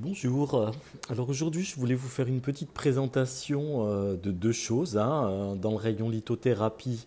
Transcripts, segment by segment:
Bonjour. Alors aujourd'hui, je voulais vous faire une petite présentation de deux choses, hein, dans le rayon lithothérapie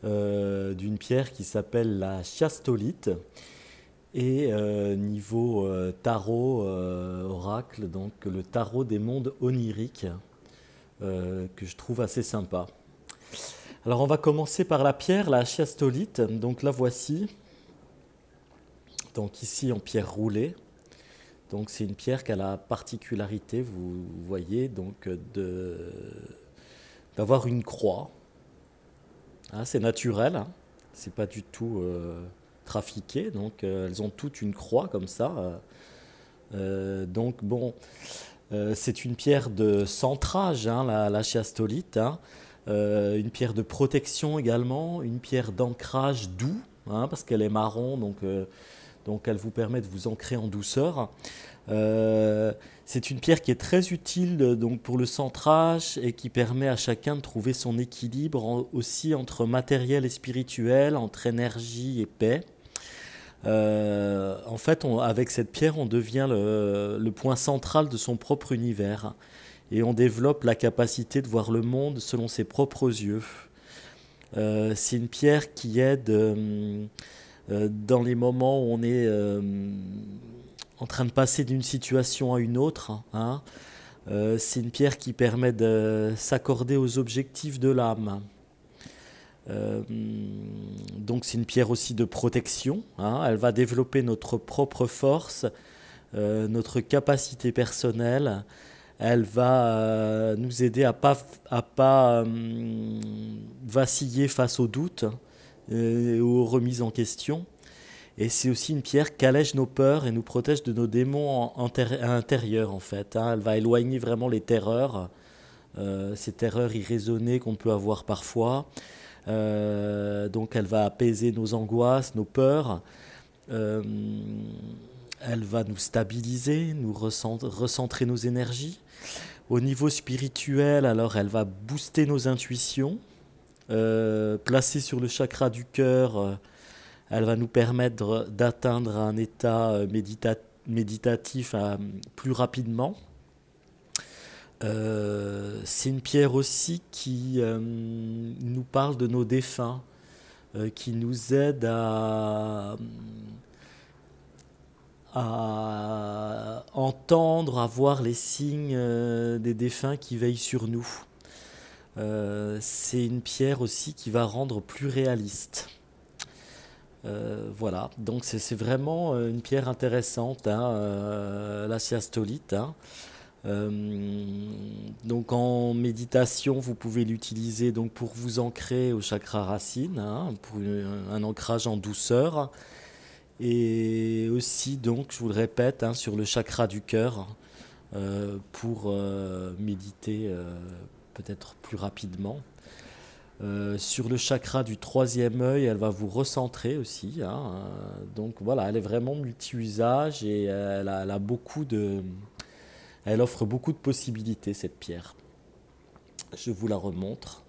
d'une pierre qui s'appelle la chiastolite et niveau tarot oracle, donc le tarot des mondes oniriques que je trouve assez sympa. Alors on va commencer par la pierre, la chiastolite. Donc la voici. Donc ici en pierre roulée. Donc c'est une pierre qui a la particularité, vous voyez, donc d'avoir une croix. Hein, c'est naturel, hein, c'est pas du tout trafiqué. Donc elles ont toutes une croix comme ça. Donc bon, c'est une pierre de centrage, hein, la chiastolite. Hein. Une pierre de protection également, une pierre d'ancrage doux, hein, parce qu'elle est marron, donc elle vous permet de vous ancrer en douceur. Euh, c'est une pierre qui est très utile donc pour le centrage et qui permet à chacun de trouver son équilibre aussi entre matériel et spirituel, entre énergie et paix. En fait, avec cette pierre, on devient le point central de son propre univers et on développe la capacité de voir le monde selon ses propres yeux. C'est une pierre qui aide dans les moments où on est en train de passer d'une situation à une autre. Hein. C'est une pierre qui permet de s'accorder aux objectifs de l'âme. Euh, donc c'est une pierre aussi de protection. Hein. Elle va développer notre propre force, notre capacité personnelle. Elle va nous aider à pas vaciller face aux doutes et aux remises en question. Et c'est aussi une pierre qui allège nos peurs et nous protège de nos démons intérieurs en fait. Hein. Elle va éloigner vraiment les terreurs, ces terreurs irraisonnées qu'on peut avoir parfois. Donc elle va apaiser nos angoisses, nos peurs. Euh, Elle va nous stabiliser, nous recentrer nos énergies. Au niveau spirituel, alors elle va booster nos intuitions. Placée sur le chakra du cœur, elle va nous permettre d'atteindre un état méditatif plus rapidement. C'est une pierre aussi qui nous parle de nos défunts, qui nous aide à entendre, à voir les signes des défunts qui veillent sur nous. C'est une pierre aussi qui va rendre plus réaliste. Voilà, donc c'est vraiment une pierre intéressante, hein, la chiastolite. Hein. Donc en méditation, vous pouvez l'utiliser donc pour vous ancrer au chakra racine, hein, pour un ancrage en douceur, et aussi donc, je vous le répète, hein, sur le chakra du cœur pour méditer peut-être plus rapidement. Sur le chakra du troisième œil, elle va vous recentrer aussi. Hein. Donc voilà, elle est vraiment multi-usage et elle offre beaucoup de possibilités, cette pierre. Je vous la remontre.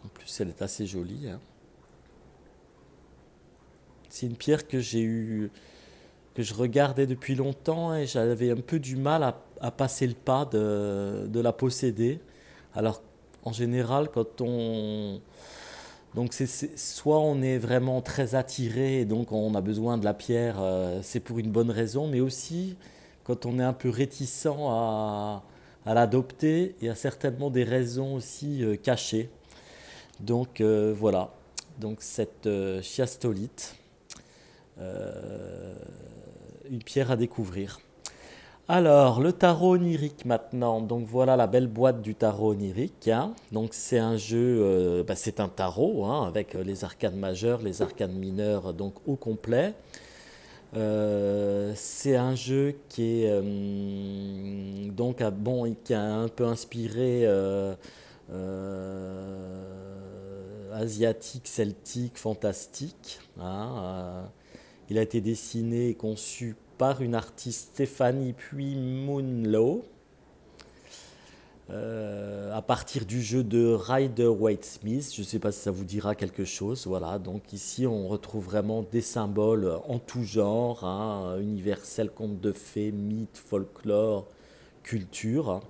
En plus, elle est assez jolie. Hein. C'est une pierre que je regardais depuis longtemps et j'avais un peu du mal à passer le pas de la posséder. Alors, en général, donc soit on est vraiment très attiré et donc on a besoin de la pierre, c'est pour une bonne raison, mais aussi quand on est un peu réticent à l'adopter, il y a certainement des raisons aussi cachées. Donc voilà, donc cette chiastolite, euh, une pierre à découvrir. Alors, le tarot onirique maintenant. Donc voilà la belle boîte du tarot onirique. Hein. Donc c'est un jeu, c'est un tarot hein, avec les arcanes majeures, les arcanes mineures, donc au complet. C'est un jeu qui est bon, qui a un peu inspiré asiatique, celtique, fantastique. Hein. Il a été dessiné et conçu par une artiste Stéphanie Puy Moonlow. à partir du jeu de Rider-Waite-Smith. Je ne sais pas si ça vous dira quelque chose. Voilà, donc ici on retrouve vraiment des symboles en tout genre, hein, universel, contes de fées, mythes, folklore, culture.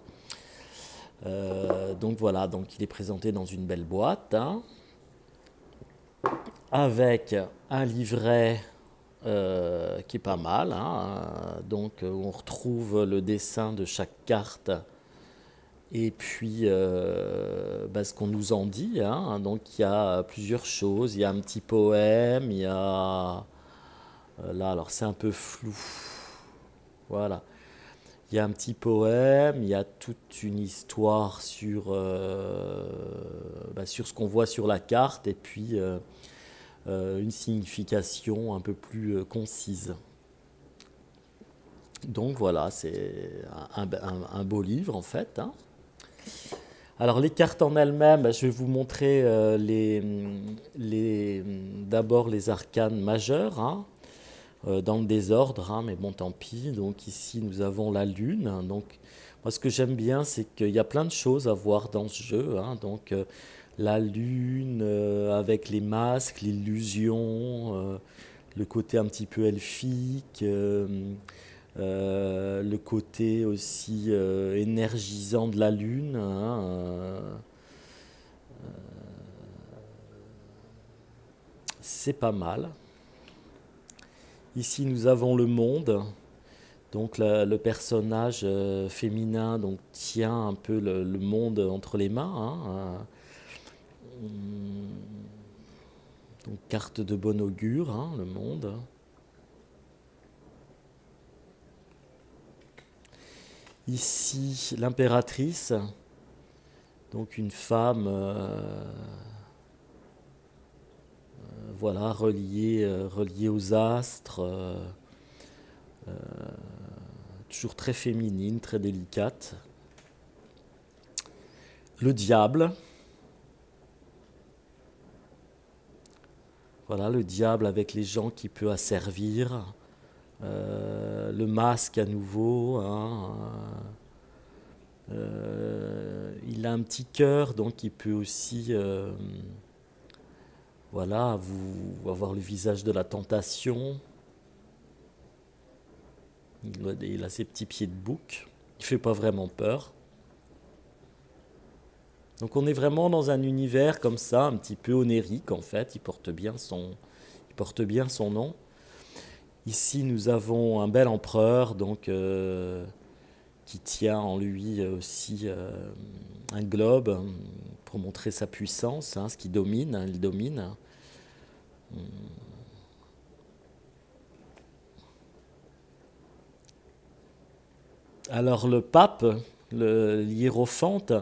Donc voilà, donc il est présenté dans une belle boîte, hein, avec un livret qui est pas mal, hein, donc on retrouve le dessin de chaque carte et puis bah, ce qu'on nous en dit, hein. Donc il y a plusieurs choses, il y a un petit poème, il y a là alors c'est un peu flou, voilà. Il y a un petit poème, il y a toute une histoire sur, bah, sur ce qu'on voit sur la carte et puis une signification un peu plus concise. Donc voilà, c'est un beau livre en fait, hein. Alors les cartes en elles-mêmes, bah, je vais vous montrer d'abord les arcanes majeures, hein, dans le désordre, hein, mais bon tant pis. Donc ici nous avons la lune, hein. Donc moi ce que j'aime bien c'est qu'il y a plein de choses à voir dans ce jeu, hein. Donc la lune avec les masques, l'illusion, le côté un petit peu elfique, le côté aussi énergisant de la lune, hein, c'est pas mal. Ici nous avons le monde. Donc le personnage féminin donc, tient un peu le monde entre les mains, hein. Donc carte de bon augure, hein, le monde. Ici l'impératrice, donc une femme voilà, reliée aux astres, toujours très féminine, très délicate. Le diable. Voilà, le diable avec les gens qu'il peut asservir. Le masque à nouveau, hein. Il a un petit cœur, donc il peut aussi voilà, avoir le visage de la tentation. Il a ses petits pieds de bouc. Il fait pas vraiment peur. Donc on est vraiment dans un univers comme ça, un petit peu onérique en fait. Il porte bien son nom. Ici nous avons un bel empereur donc qui tient en lui aussi un globe pour montrer sa puissance, hein, ce qui domine, hein, il domine. Alors le pape, le hiérophante,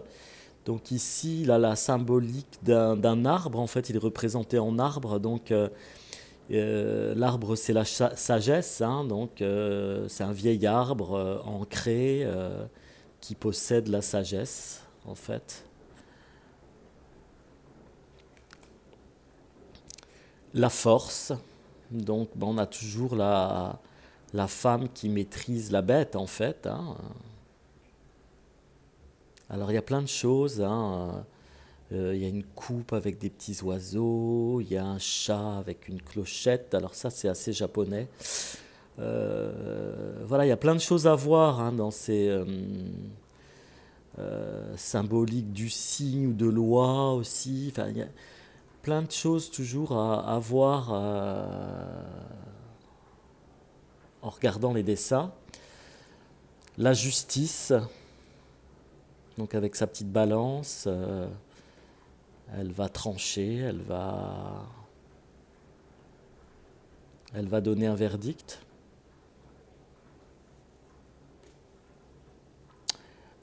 donc ici il a la symbolique d'un arbre, en fait il est représenté en arbre, donc l'arbre c'est la sagesse, hein, donc c'est un vieil arbre ancré qui possède la sagesse en fait. La force, donc bon, on a toujours la femme qui maîtrise la bête en fait, hein. Alors il y a plein de choses, hein. Il y a une coupe avec des petits oiseaux, il y a un chat avec une clochette, alors ça c'est assez japonais. Voilà, il y a plein de choses à voir, hein, dans ces symboliques du signe ou de loi aussi. Enfin, il y a plein de choses toujours à voir en regardant les dessins. La justice, donc avec sa petite balance, elle va trancher, elle va donner un verdict.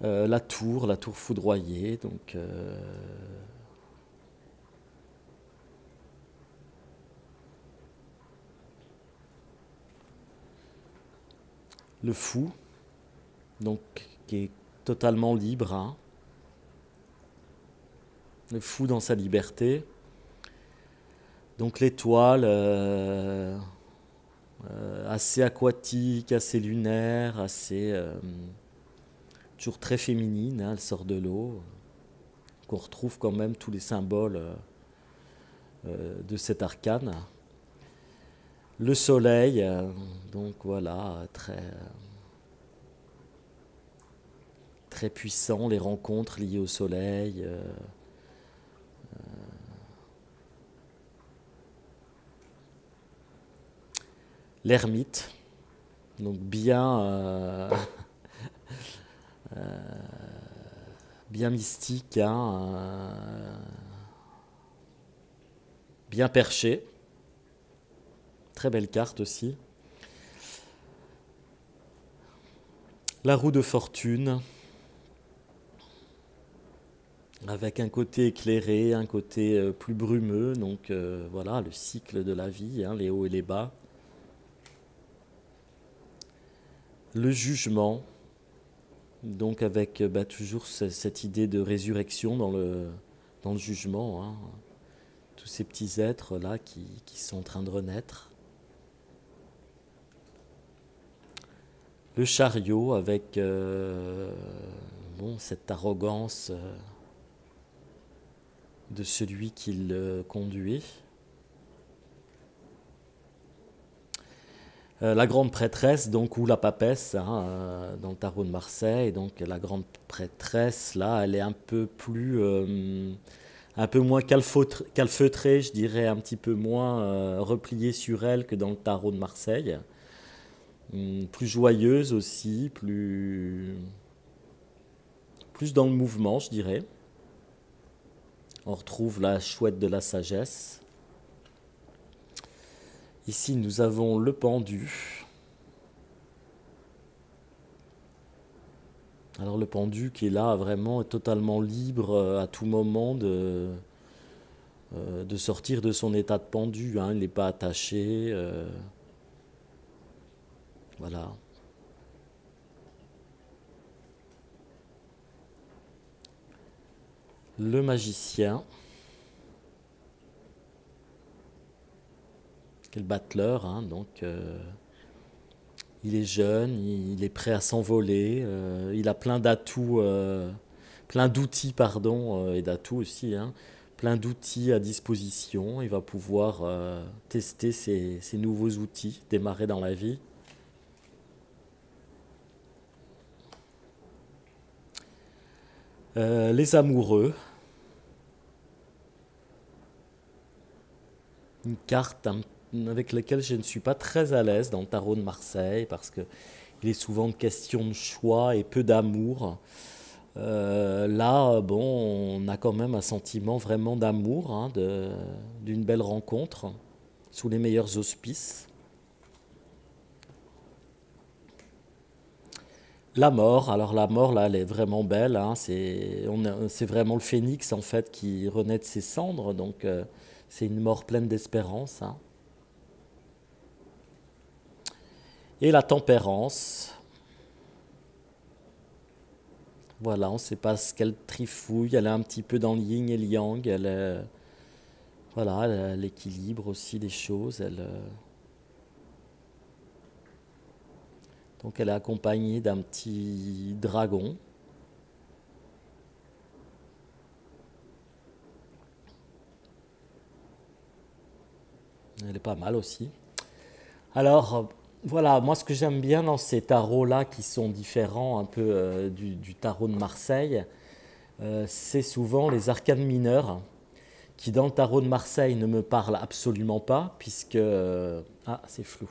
La tour foudroyée, donc le fou, donc qui est totalement libre, hein. Le fou dans sa liberté. Donc l'étoile, assez aquatique, assez lunaire, assez toujours très féminine, hein, elle sort de l'eau. Qu'on retrouve quand même tous les symboles de cet arcane. Le soleil, donc voilà, très puissant, les rencontres liées au soleil. L'ermite, donc bien mystique, hein, bien perché. Très belle carte aussi. La roue de fortune, avec un côté éclairé, un côté plus brumeux. Donc voilà, le cycle de la vie, hein, les hauts et les bas. Le jugement, donc avec toujours cette idée de résurrection dans le jugement. Hein. Tous ces petits êtres là qui sont en train de renaître. Le chariot avec cette arrogance de celui qui le conduit. La grande prêtresse, donc, ou la papesse, hein, dans le tarot de Marseille. Donc la grande prêtresse, là, elle est un peu moins calfeutrée, je dirais, un petit peu moins repliée sur elle que dans le tarot de Marseille. Plus joyeuse aussi, plus dans le mouvement, je dirais. On retrouve la chouette de la sagesse. Ici, nous avons le pendu. Alors le pendu qui est là, vraiment totalement libre à tout moment de sortir de son état de pendu. Hein. Il n'est pas attaché. Voilà. Le magicien. Le battleur, hein, donc il est jeune, il est prêt à s'envoler, il a plein d'atouts, plein d'outils, pardon, et d'atouts aussi, hein, plein d'outils à disposition. Il va pouvoir tester ses nouveaux outils, démarrer dans la vie. Les amoureux. Une carte avec laquelle je ne suis pas très à l'aise dans le tarot de Marseille parce que il est souvent de question de choix et peu d'amour. Là, bon, on a quand même un sentiment vraiment d'amour, hein, d'une belle rencontre sous les meilleurs auspices. La mort, alors la mort là, elle est vraiment belle. Hein, c'est vraiment le phénix en fait qui renaît de ses cendres, donc c'est une mort pleine d'espérance. Hein. Et la tempérance. Voilà, on ne sait pas ce qu'elle trifouille. Elle est un petit peu dans le yin et le yang. Elle équilibre aussi les choses. Donc elle est accompagnée d'un petit dragon. Elle est pas mal aussi. Alors, voilà, moi ce que j'aime bien dans ces tarots-là qui sont différents un peu du tarot de Marseille, c'est souvent les arcanes mineurs qui dans le tarot de Marseille ne me parlent absolument pas puisque... c'est flou.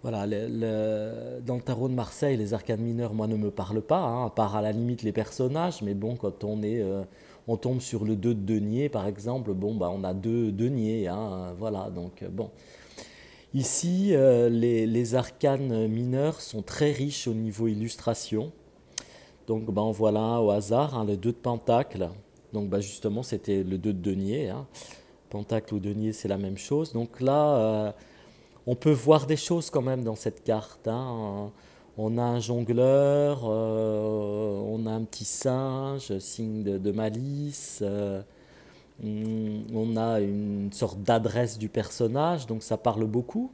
Voilà, dans le tarot de Marseille, les arcanes mineurs, moi, ne me parlent pas, hein, à part à la limite les personnages, mais bon, quand on tombe sur le 2 de denier, par exemple, bon, bah, on a 2 deniers, hein, voilà, donc bon. Ici, les arcanes mineurs sont très riches au niveau illustration. Donc, bah, en voilà un au hasard, hein, le 2 de pentacle. Donc, bah, justement, c'était le 2 de denier. Hein. Pentacle ou denier, c'est la même chose. Donc là, on peut voir des choses quand même dans cette carte. Hein. On a un jongleur, on a un petit singe, signe de malice. On a une sorte d'adresse du personnage, donc ça parle beaucoup.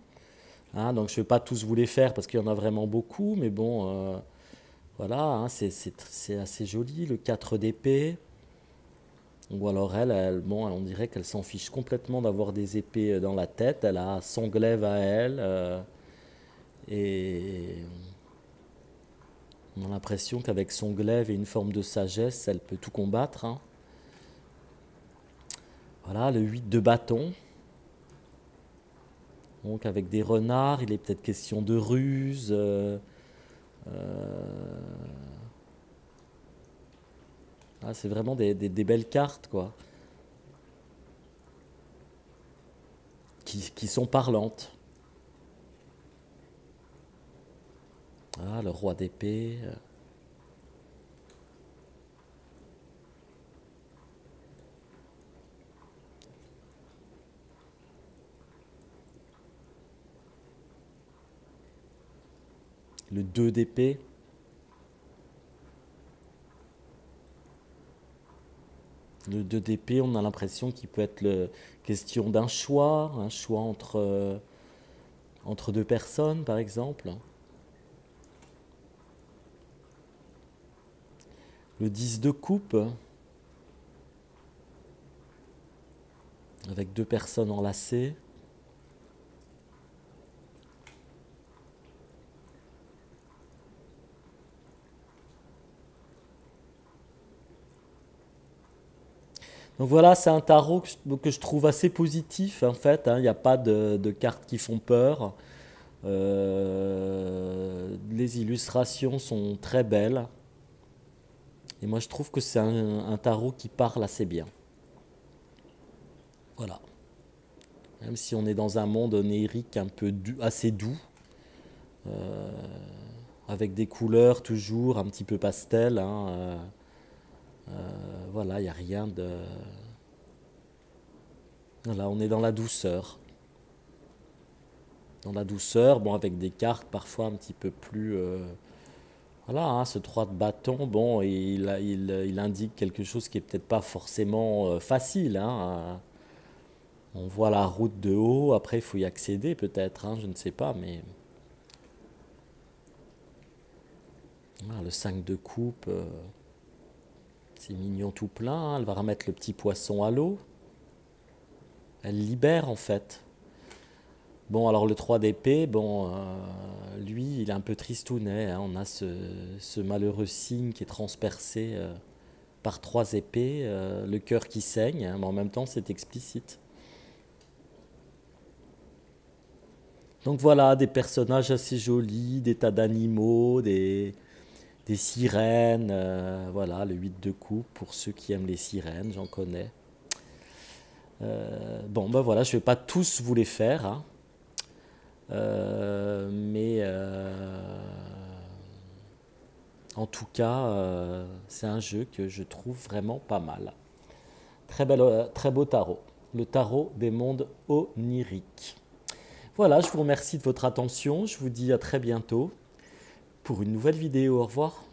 Hein, donc je ne vais pas tous vous les faire parce qu'il y en a vraiment beaucoup, mais bon, Voilà, hein, c'est assez joli, le 4 d'épée. Ou alors bon, on dirait qu'elle s'en fiche complètement d'avoir des épées dans la tête. Elle a son glaive à elle. Et on a l'impression qu'avec son glaive et une forme de sagesse, elle peut tout combattre, hein. Voilà, le 8 de bâton. Donc avec des renards, il est peut-être question de ruse. Ah, c'est vraiment des belles cartes, quoi. Qui sont parlantes. Ah, le roi d'épée. Le 2 d'épée. Le 2 d'épée, on a l'impression qu'il peut être question d'un choix, un choix entre deux personnes, par exemple. Le 10 de coupe, avec deux personnes enlacées. Donc voilà, c'est un tarot que je trouve assez positif en fait, hein. Il n'y a pas de cartes qui font peur. Les illustrations sont très belles. Et moi je trouve que c'est un tarot qui parle assez bien. Voilà. Même si on est dans un monde onirique un peu assez doux, avec des couleurs toujours un petit peu pastel, hein, voilà, il n'y a rien de... Voilà, on est dans la douceur. Dans la douceur, bon, avec des cartes parfois un petit peu plus... voilà, hein, ce 3 de bâton, bon, il indique quelque chose qui est peut-être pas forcément facile, hein. On voit la route de haut, après il faut y accéder peut-être, hein, je ne sais pas, mais... Ah, le 5 de coupe, c'est mignon tout plein, hein. Elle va remettre le petit poisson à l'eau. Elle libère en fait. Bon, alors le 3 d'épée, bon, lui, il est un peu tristounet, hein. On a ce malheureux signe qui est transpercé par 3 épées, le cœur qui saigne, hein, mais en même temps, c'est explicite. Donc voilà, des personnages assez jolis, des tas d'animaux, des sirènes, voilà, le 8 de coupe pour ceux qui aiment les sirènes, j'en connais. Bon, ben voilà, je ne vais pas tous vous les faire, hein. Mais en tout cas, c'est un jeu que je trouve vraiment pas mal. Très beau tarot. Le tarot des mondes oniriques. Voilà, je vous remercie de votre attention. Je vous dis à très bientôt pour une nouvelle vidéo. Au revoir.